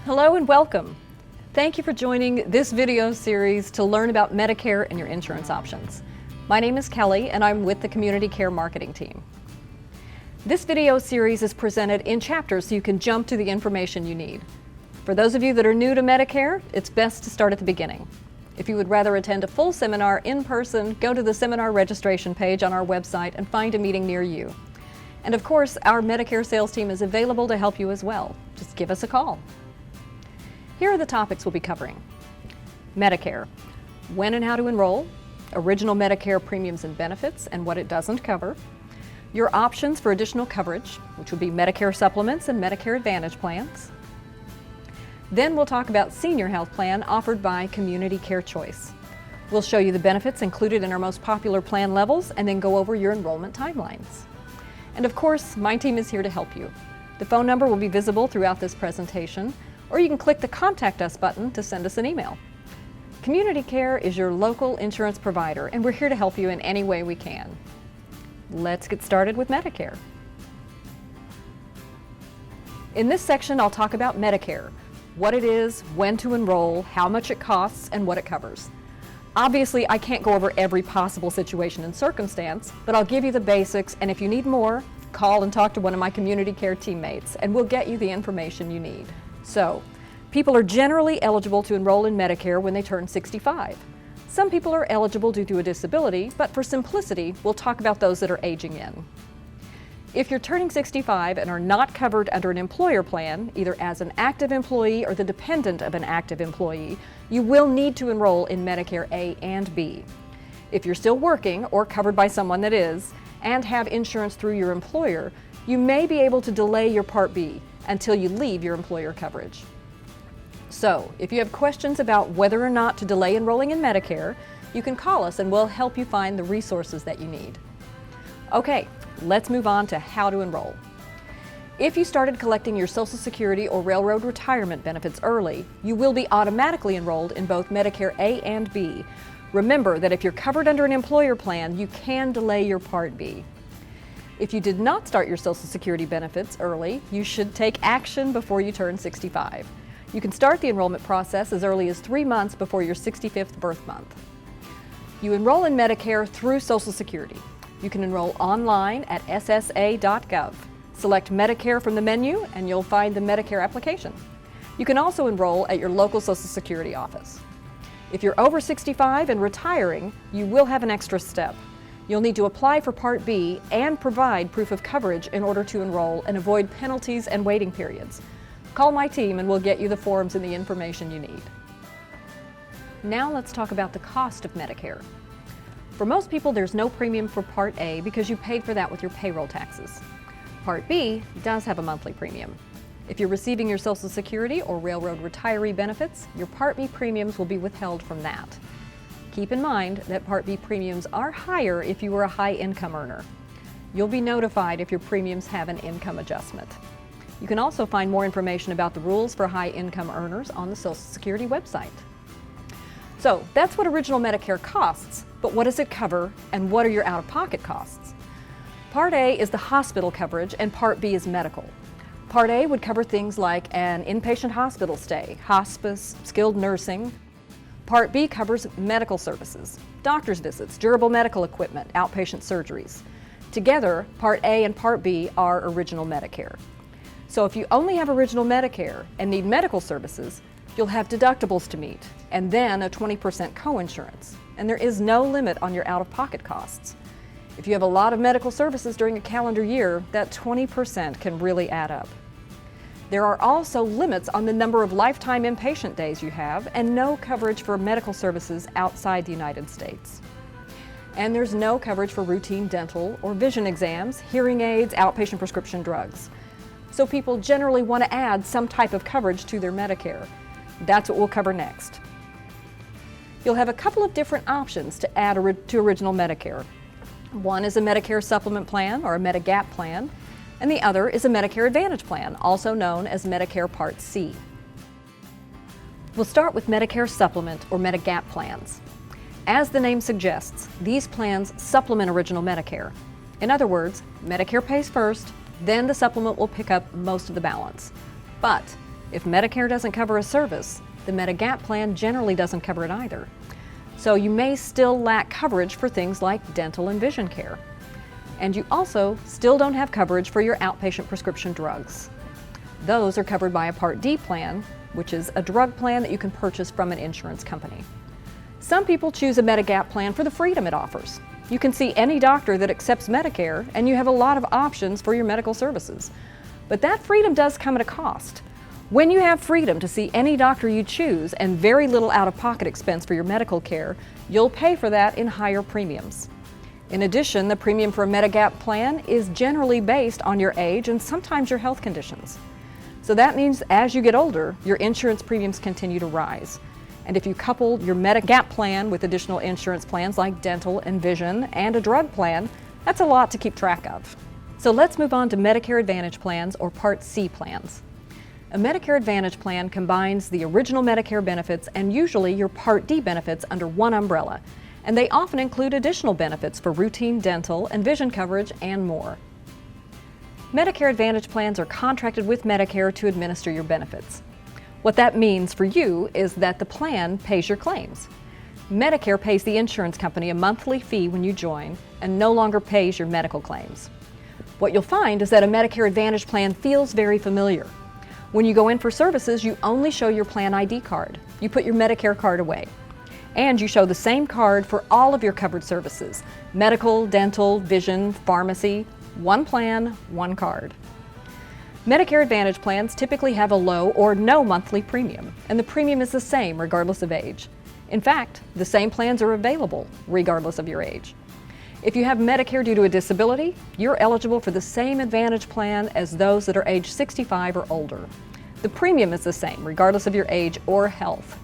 Hello and welcome. Thank you for joining this video series to learn about Medicare and your insurance options. My name is Kelly and I'm with the Community Care Marketing team. This video series is presented in chapters so you can jump to the information you need. For those of you that are new to Medicare, it's best to start at the beginning. If you would rather attend a full seminar in person, go to the seminar registration page on our website and find a meeting near you. And of course, our Medicare sales team is available to help you as well. Just give us a call. Here are the topics we'll be covering. Medicare, when and how to enroll, original Medicare premiums and benefits and what it doesn't cover, your options for additional coverage, which would be Medicare supplements and Medicare Advantage plans. Then we'll talk about senior health plan offered by Community Care Choice. We'll show you the benefits included in our most popular plan levels and then go over your enrollment timelines. And of course, my team is here to help you. The phone number will be visible throughout this presentation, or you can click the Contact Us button to send us an email. Community Care is your local insurance provider, and we're here to help you in any way we can. Let's get started with Medicare. In this section, I'll talk about Medicare, what it is, when to enroll, how much it costs, and what it covers. Obviously, I can't go over every possible situation and circumstance, but I'll give you the basics, and if you need more, call and talk to one of my Community Care teammates, and we'll get you the information you need. So, people are generally eligible to enroll in Medicare when they turn 65. Some people are eligible due to a disability, but for simplicity, we'll talk about those that are aging in. If you're turning 65 and are not covered under an employer plan, either as an active employee or the dependent of an active employee, you will need to enroll in Medicare A and B. If you're still working or covered by someone that is, and have insurance through your employer, you may be able to delay your Part B until you leave your employer coverage. So, if you have questions about whether or not to delay enrolling in Medicare, you can call us and we'll help you find the resources that you need. Okay, let's move on to how to enroll. If you started collecting your Social Security or Railroad retirement benefits early, you will be automatically enrolled in both Medicare A and B. Remember that if you're covered under an employer plan, you can delay your Part B. If you did not start your Social Security benefits early, you should take action before you turn 65. You can start the enrollment process as early as 3 months before your 65th birth month. You enroll in Medicare through Social Security. You can enroll online at ssa.gov. Select Medicare from the menu and you'll find the Medicare application. You can also enroll at your local Social Security office. If you're over 65 and retiring, you will have an extra step. You'll need to apply for Part B and provide proof of coverage in order to enroll and avoid penalties and waiting periods. Call my team and we'll get you the forms and the information you need. Now let's talk about the cost of Medicare. For most people, there's no premium for Part A because you paid for that with your payroll taxes. Part B does have a monthly premium. If you're receiving your Social Security or Railroad retiree benefits, your Part B premiums will be withheld from that. Keep in mind that Part B premiums are higher if you are a high-income earner. You'll be notified if your premiums have an income adjustment. You can also find more information about the rules for high-income earners on the Social Security website. So that's what original Medicare costs, but what does it cover and what are your out-of-pocket costs? Part A is the hospital coverage and Part B is medical. Part A would cover things like an inpatient hospital stay, hospice, skilled nursing. Part B covers medical services, doctor's visits, durable medical equipment, outpatient surgeries. Together, Part A and Part B are original Medicare. So if you only have original Medicare and need medical services, you'll have deductibles to meet, and then a 20% coinsurance. And there is no limit on your out-of-pocket costs. If you have a lot of medical services during a calendar year, that 20% can really add up. There are also limits on the number of lifetime inpatient days you have and no coverage for medical services outside the United States. And there's no coverage for routine dental or vision exams, hearing aids, outpatient prescription drugs. So people generally want to add some type of coverage to their Medicare. That's what we'll cover next. You'll have a couple of different options to add to original Medicare. One is a Medicare supplement plan or a Medigap plan, and the other is a Medicare Advantage plan, also known as Medicare Part C. We'll start with Medicare Supplement or Medigap plans. As the name suggests, these plans supplement original Medicare. In other words, Medicare pays first, then the supplement will pick up most of the balance. But If Medicare doesn't cover a service, the Medigap plan generally doesn't cover it either. So you may still lack coverage for things like dental and vision care. And you also still don't have coverage for your outpatient prescription drugs. Those are covered by a Part D plan, which is a drug plan that you can purchase from an insurance company. Some people choose a Medigap plan for the freedom it offers. You can see any doctor that accepts Medicare, and you have a lot of options for your medical services. But that freedom does come at a cost. When you have freedom to see any doctor you choose and very little out-of-pocket expense for your medical care, you'll pay for that in higher premiums. In addition, the premium for a Medigap plan is generally based on your age and sometimes your health conditions. So that means as you get older, your insurance premiums continue to rise. And if you couple your Medigap plan with additional insurance plans like dental and vision and a drug plan, that's a lot to keep track of. So let's move on to Medicare Advantage plans, or Part C plans. A Medicare Advantage plan combines the original Medicare benefits and usually your Part D benefits under one umbrella, and they often include additional benefits for routine dental and vision coverage and more. Medicare Advantage plans are contracted with Medicare to administer your benefits. What that means for you is that the plan pays your claims. Medicare pays the insurance company a monthly fee when you join and no longer pays your medical claims. What you'll find is that a Medicare Advantage plan feels very familiar. When you go in for services, you only show your plan ID card. You put your Medicare card away. And you show the same card for all of your covered services: medical, dental, vision, pharmacy. One plan, one card. Medicare Advantage plans typically have a low or no monthly premium, and the premium is the same regardless of age. In fact, the same plans are available regardless of your age. If you have Medicare due to a disability, you're eligible for the same Advantage plan as those that are age 65 or older. The premium is the same regardless of your age or health.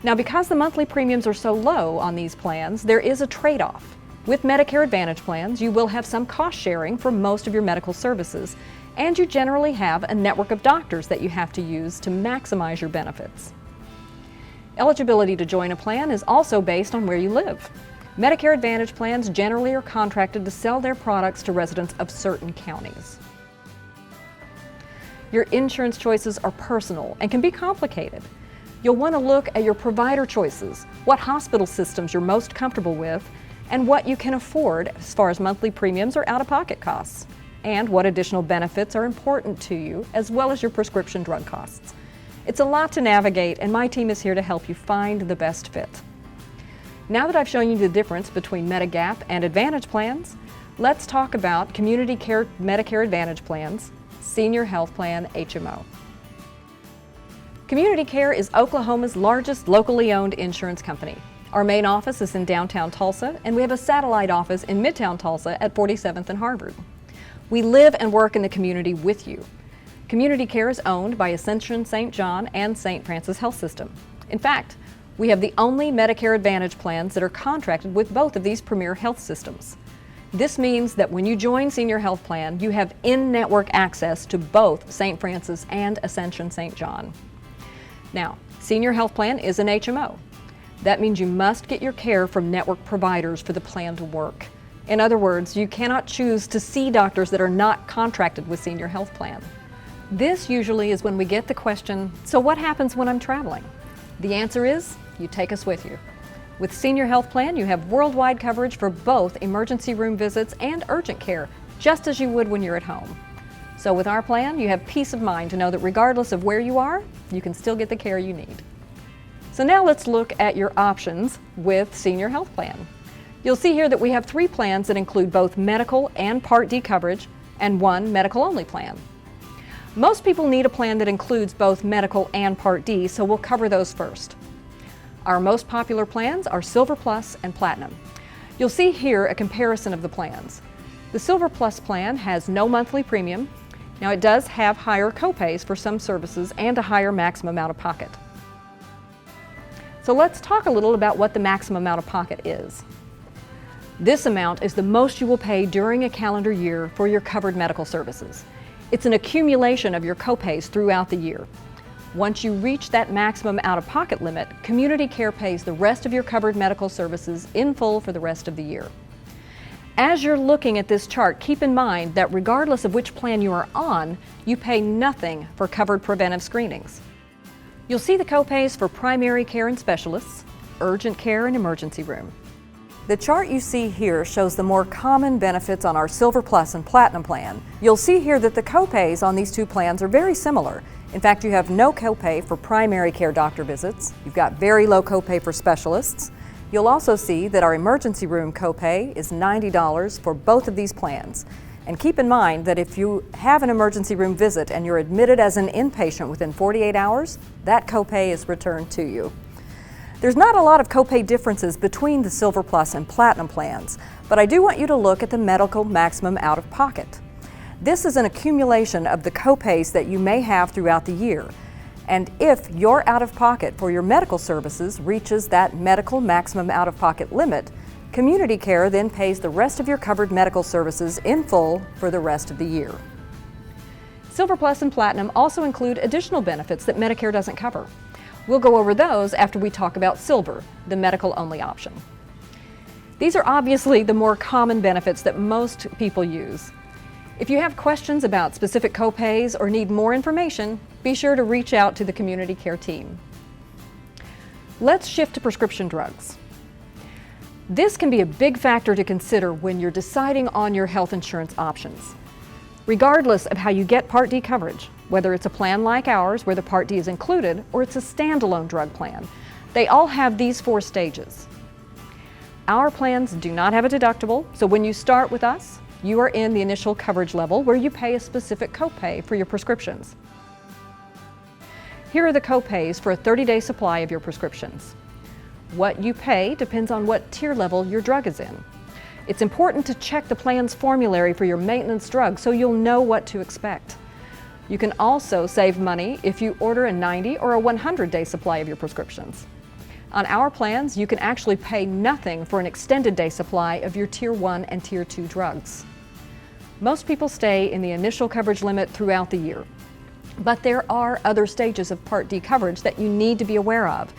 Now, because the monthly premiums are so low on these plans, there is a trade-off. With Medicare Advantage plans, you will have some cost sharing for most of your medical services, and you generally have a network of doctors that you have to use to maximize your benefits. Eligibility to join a plan is also based on where you live. Medicare Advantage plans generally are contracted to sell their products to residents of certain counties. Your insurance choices are personal and can be complicated. You'll want to look at your provider choices, what hospital systems you're most comfortable with, and what you can afford as far as monthly premiums or out-of-pocket costs, and what additional benefits are important to you, as well as your prescription drug costs. It's a lot to navigate, and my team is here to help you find the best fit. Now that I've shown you the difference between Medigap and Advantage plans, let's talk about Community Care Medicare Advantage plans, Senior Health Plan HMO. Community Care is Oklahoma's largest locally owned insurance company. Our main office is in downtown Tulsa, and we have a satellite office in midtown Tulsa at 47th and Harvard. We live and work in the community with you. Community Care is owned by Ascension St. John and St. Francis Health System. In fact, we have the only Medicare Advantage plans that are contracted with both of these premier health systems. This means that when you join Senior Health Plan, you have in-network access to both St. Francis and Ascension St. John. Now, Senior Health Plan is an HMO. That means you must get your care from network providers for the plan to work. In other words, you cannot choose to see doctors that are not contracted with Senior Health Plan. This usually is when we get the question, so what happens when I'm traveling? The answer is, you take us with you. With Senior Health Plan, you have worldwide coverage for both emergency room visits and urgent care, just as you would when you're at home. So with our plan, you have peace of mind to know that regardless of where you are, you can still get the care you need. So now let's look at your options with Senior Health Plan. You'll see here that we have 3 plans that include both medical and Part D coverage and 1 medical-only plan. Most people need a plan that includes both medical and Part D, so we'll cover those first. Our most popular plans are Silver Plus and Platinum. You'll see here a comparison of the plans. The Silver Plus plan has no monthly premium. Now it does have higher copays for some services and a higher maximum out-of-pocket. So let's talk a little about what the maximum out-of-pocket is. This amount is the most you will pay during a calendar year for your covered medical services. It's an accumulation of your copays throughout the year. Once you reach that maximum out-of-pocket limit, Community Care pays the rest of your covered medical services in full for the rest of the year. As you're looking at this chart, keep in mind that regardless of which plan you are on, you pay nothing for covered preventive screenings. You'll see the copays for primary care and specialists, urgent care and emergency room. The chart you see here shows the more common benefits on our Silver Plus and Platinum plan. You'll see here that the copays on these two plans are very similar. In fact, you have no copay for primary care doctor visits. You've got very low copay for specialists. You'll also see that our emergency room copay is $90 for both of these plans. And keep in mind that if you have an emergency room visit and you're admitted as an inpatient within 48 hours, that copay is returned to you. There's not a lot of copay differences between the Silver Plus and Platinum plans, but I do want you to look at the medical maximum out-of-pocket. This is an accumulation of the copays that you may have throughout the year. And if your out-of-pocket for your medical services reaches that medical maximum out-of-pocket limit, Community Care then pays the rest of your covered medical services in full for the rest of the year. Silver Plus and Platinum also include additional benefits that Medicare doesn't cover. We'll go over those after we talk about Silver, the medical-only option. These are obviously the more common benefits that most people use. If you have questions about specific copays or need more information, be sure to reach out to the Community Care team. Let's shift to prescription drugs. This can be a big factor to consider when you're deciding on your health insurance options. Regardless of how you get Part D coverage, whether it's a plan like ours where the Part D is included or it's a standalone drug plan, they all have these 4 stages. Our plans do not have a deductible, so when you start with us, you are in the initial coverage level where you pay a specific copay for your prescriptions. Here are the copays for a 30-day supply of your prescriptions. What you pay depends on what tier level your drug is in. It's important to check the plan's formulary for your maintenance drug so you'll know what to expect. You can also save money if you order a 90 or a 100-day supply of your prescriptions. On our plans, you can actually pay nothing for an extended day supply of your Tier 1 and Tier 2 drugs. Most people stay in the initial coverage limit throughout the year, but there are other stages of Part D coverage that you need to be aware of,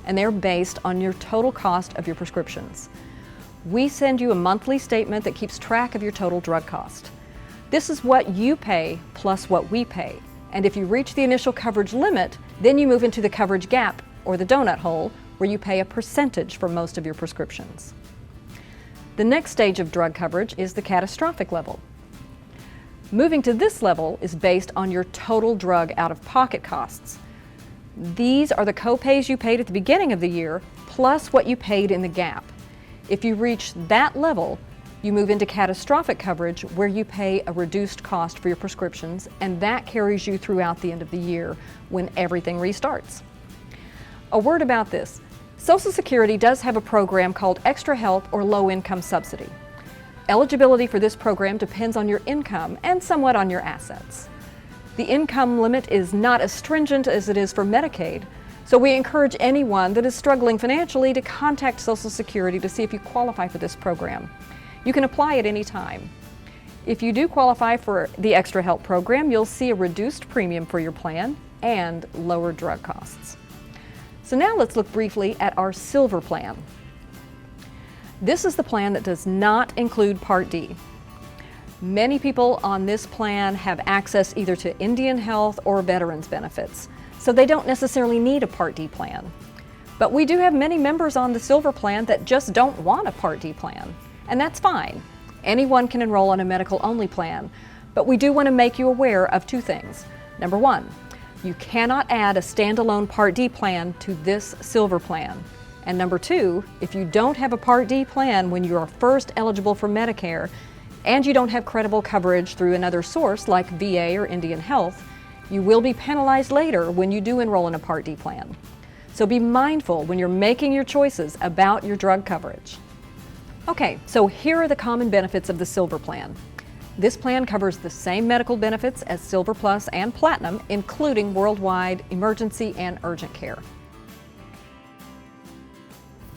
and they're based on your total cost of your prescriptions. We send you a monthly statement that keeps track of your total drug cost. This is what you pay plus what we pay, and if you reach the initial coverage limit, then you move into the coverage gap, or the donut hole, where you pay a percentage for most of your prescriptions. The next stage of drug coverage is the catastrophic level. Moving to this level is based on your total drug out-of-pocket costs. These are the copays you paid at the beginning of the year, plus what you paid in the gap. If you reach that level, you move into catastrophic coverage where you pay a reduced cost for your prescriptions, and that carries you throughout the end of the year when everything restarts. A word about this. Social Security does have a program called Extra Help or Low Income Subsidy. Eligibility for this program depends on your income and somewhat on your assets. The income limit is not as stringent as it is for Medicaid, so we encourage anyone that is struggling financially to contact Social Security to see if you qualify for this program. You can apply at any time. If you do qualify for the Extra Help program, you'll see a reduced premium for your plan and lower drug costs. So now let's look briefly at our Silver plan. This is the plan that does not include Part D. Many people on this plan have access either to Indian Health or veterans benefits, so they don't necessarily need a Part D plan. But we do have many members on the Silver plan that just don't want a Part D plan, and that's fine. Anyone can enroll on a medical-only plan, but we do want to make you aware of 2 things. Number 1, you cannot add a standalone Part D plan to this Silver plan. And number 2, if you don't have a Part D plan when you are first eligible for Medicare, and you don't have credible coverage through another source like VA or Indian Health, you will be penalized later when you do enroll in a Part D plan. So be mindful when you're making your choices about your drug coverage. Okay, so here are the common benefits of the Silver plan. This plan covers the same medical benefits as Silver Plus and Platinum, including worldwide emergency and urgent care.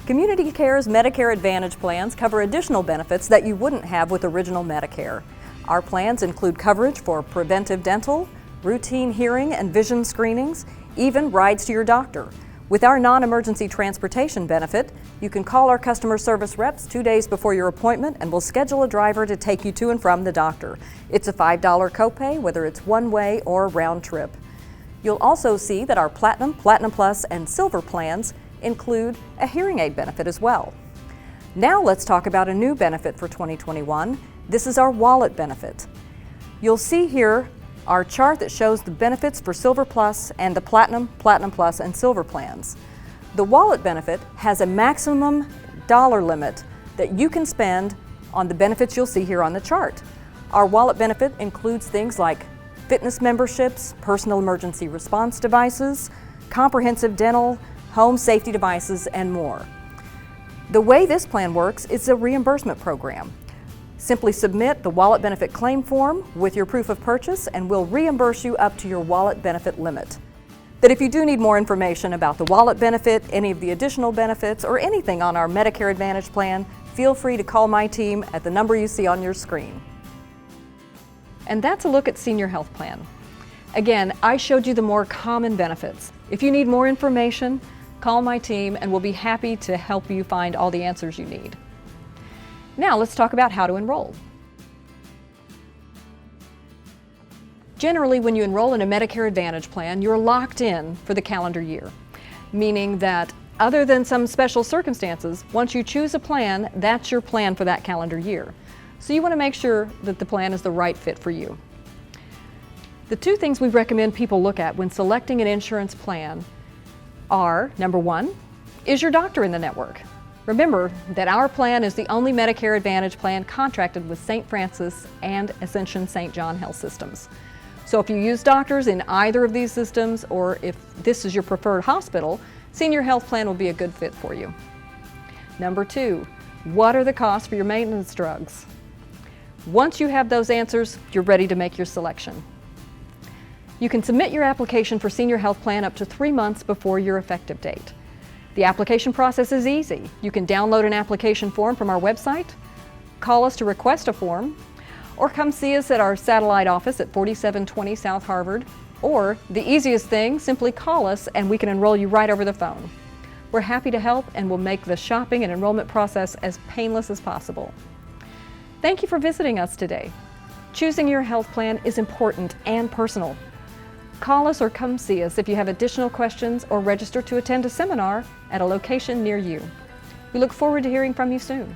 Community Care's Medicare Advantage plans cover additional benefits that you wouldn't have with original Medicare. Our plans include coverage for preventive dental, routine hearing and vision screenings, even rides to your doctor. With our non-emergency transportation benefit, you can call our customer service reps 2 days before your appointment and we'll schedule a driver to take you to and from the doctor. It's a $5 copay, whether it's one-way or round trip. You'll also see that our Platinum, Platinum Plus, and Silver plans include a hearing aid benefit as well. Now let's talk about a new benefit for 2021. This is our wallet benefit. You'll see here our chart that shows the benefits for Silver Plus and the Platinum, Platinum Plus, and Silver plans. The wallet benefit has a maximum dollar limit that you can spend on the benefits you'll see here on the chart. Our wallet benefit includes things like fitness memberships, personal emergency response devices, comprehensive dental, home safety devices, and more. The way this plan works is a reimbursement program. Simply submit the wallet benefit claim form with your proof of purchase and we'll reimburse you up to your wallet benefit limit. But if you do need more information about the wallet benefit, any of the additional benefits, or anything on our Medicare Advantage plan, feel free to call my team at the number you see on your screen. And that's a look at Senior Health Plan. Again, I showed you the more common benefits. If you need more information, call my team and we'll be happy to help you find all the answers you need. Now let's talk about how to enroll. Generally, when you enroll in a Medicare Advantage plan, you're locked in for the calendar year, meaning that other than some special circumstances, once you choose a plan, that's your plan for that calendar year. So you want to make sure that the plan is the right fit for you. The two things we recommend people look at when selecting an insurance plan are, number one, is your doctor in the network? Remember that our plan is the only Medicare Advantage plan contracted with St. Francis and Ascension St. John Health Systems. So if you use doctors in either of these systems, or if this is your preferred hospital, Senior Health Plan will be a good fit for you. Number two, what are the costs for your maintenance drugs? Once you have those answers, you're ready to make your selection. You can submit your application for Senior Health Plan up to 3 months before your effective date. The application process is easy. You can download an application form from our website, call us to request a form, or come see us at our satellite office at 4720 South Harvard, or the easiest thing, simply call us and we can enroll you right over the phone. We're happy to help and we'll make the shopping and enrollment process as painless as possible. Thank you for visiting us today. Choosing your health plan is important and personal. Call us or come see us if you have additional questions or register to attend a seminar at a location near you. We look forward to hearing from you soon.